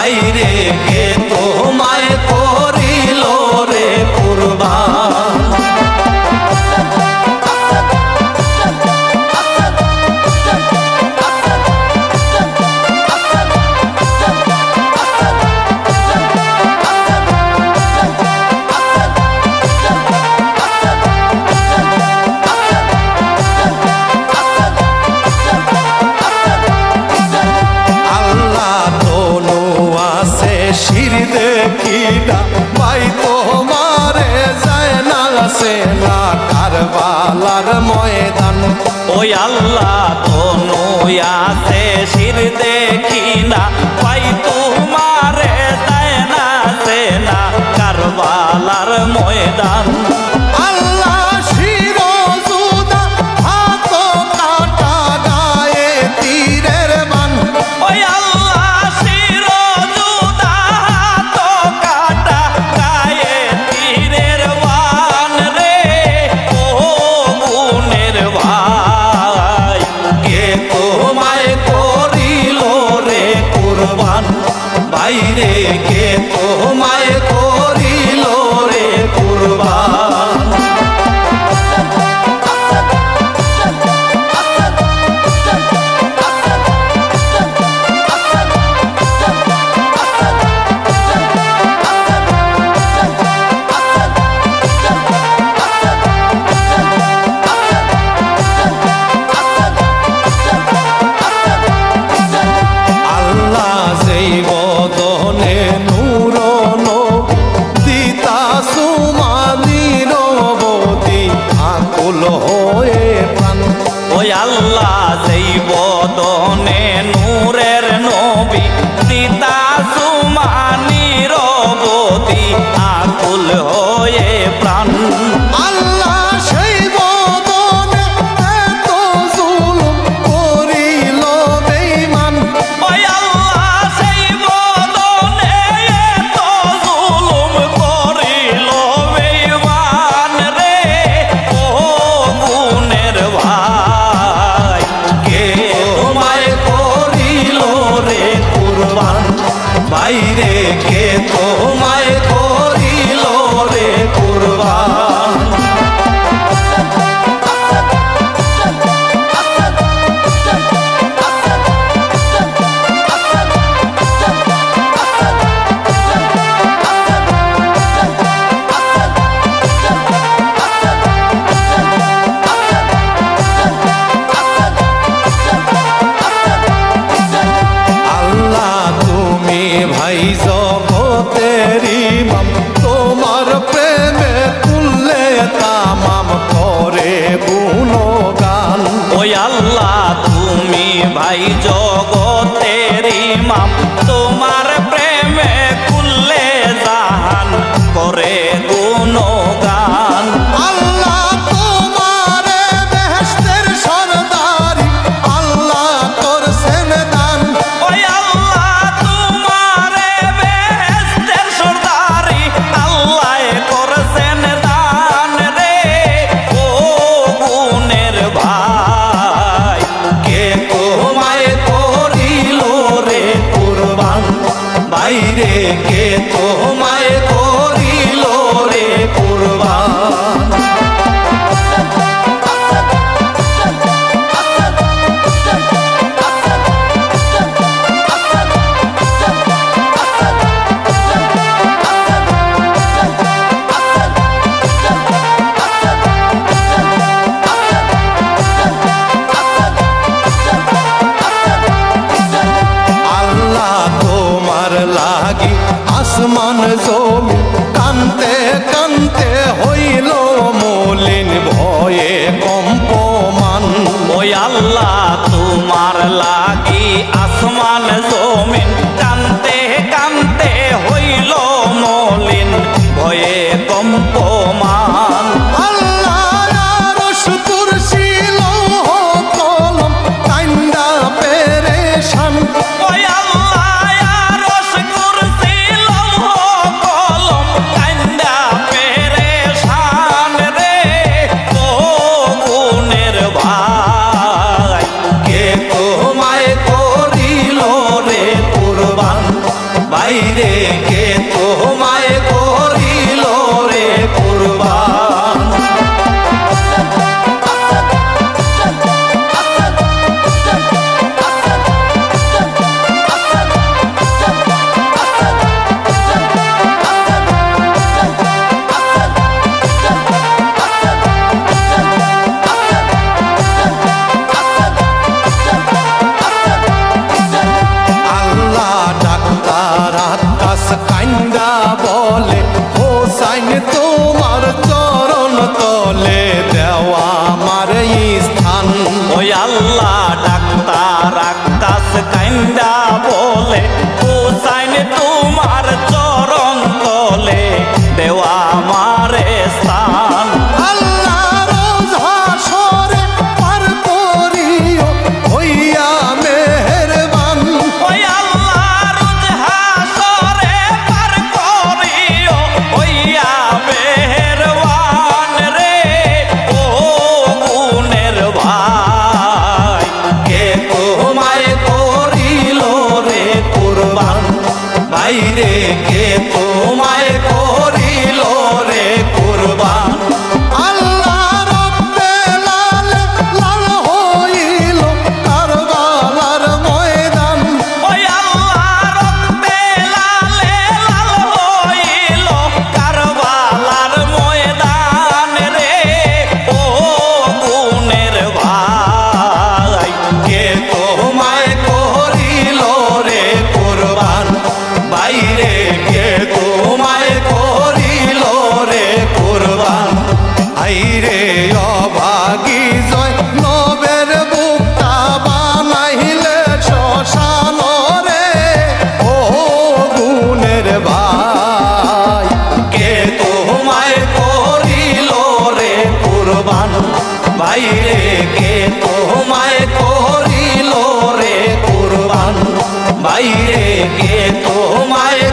বাইরে কে তোমায় করিল রে কুরবান। শির দেখিনা ভাই তোমারে যায় না সেনা কারবালার ময়দান। ওই আল্লাহ তনু আছে শির দেখিনা ভাই তোমারে যায় না সেনা কারবালার ময়দান। আল্লাহ শিরোজুদা হাত কাটা গায়ে তীরের বান। ওই আল্লাহ শিরোজুদা হাত কাটা গায়ে তীরের বান রে ও গুণের ভাই। কে তোমায় করিল রে কুরবান। বাইরে কে তোমায় করিল রে কুরবান। আল্লাহ যেই বদনে নূর দিতা সুমানির বদি আকুল হয়ে প্রাণ। ওই আল্লাহ যেই বদনে নূরের নবী দিতা সুমানির বদি আকুল হয়ে প্রাণ। আল্লাহ সেই বদনে এত জুলুম করিল বেঈমান। ওই আল্লাহ সেই বদনে এত জুলুম করিল বেঈমান রে ও গুণের ভাই। কে তোমায় করিল রে কুরবান। বাইরে কে তোমায় করিল রে কুরবান। আল্লাহ তুমি ভাই জগতের ইমাম। তোমার প্রেমে তুললে তামাম করে গুণগান। ওই আল্লাহ তুমি ভাই জগতের ইমাম তোমার প্রেমে কুল্লে জাহান করে গুণগান। আল্লাহ তোমারে বেহেশতের সরদারি আল্লাহ করছেন দান। ওই আল্লাহ তোমারে বেহেশতের সরদারি আল্লাহ করেছেন দান রে ও গুণের ভাই। কে তোমায় করিল রে কুরবান। বাইরে কে তোমায় করিল রে কুরবান। আল্লাহ তোমার লাগি আসমান জমি কান্তে কান্তে হইল মলিন ভয়ে কম্পমান। ওই আল্লাহ তোমার লাগি আসমান জমিন কান্তে কান্তে হইল মলিন ভয়ে কম্পমান। আল্লাহ আরশ কুরসি লৌহ কলম কাইন্দা পেরেশান। ওই আল্লাহ আরশ কুরসি লৌহ কলম কাইন্দা পেরেশান রে ও গুণের ভাই। কে তোমায় বাইরে কে তোমায় করিল রে কুরবান আল্লাহ ডাক্তার আকাশ কান্দা বলে হোসাইন তোমার চরণ তলে দেওয়া আমার স্থান ওই আল্লাহ ডাক্তার আকাশ কান্দা বলে হুসাইন তোমার চরণ তলে দেওয়া আমারে স্থান আল্লাহ রোজ হাসরে পার করিও হইয়া মেহেরবান ওই আল্লাহ রোজ হাসরে পার করিও হইয়া মেহেরবান রে ও গুণের ভাই কে তোমায় করিল রে কুরবান বাইরে কে তোমায় করিল রে কুরবান আল্লাহ রব্বে লাল লাল হইল কারবালার ময়দান ওই আল্লাহ রব্বে লালে লাল হইল কারবালার ময়দান রে ও গুণের ভাই কে তোমায় করিল রে কুরবান বাইরে কে তোমায় করিল রে কুরবান আইরে অভাগী জয় নবের বুকটা বানাইলে শ্মশান রে ও গুণের ভাই কে তোমায় করিল রে কুরবান বাইরে কে তোমায় করিল রে কুরবান বাইরে কে তোমায়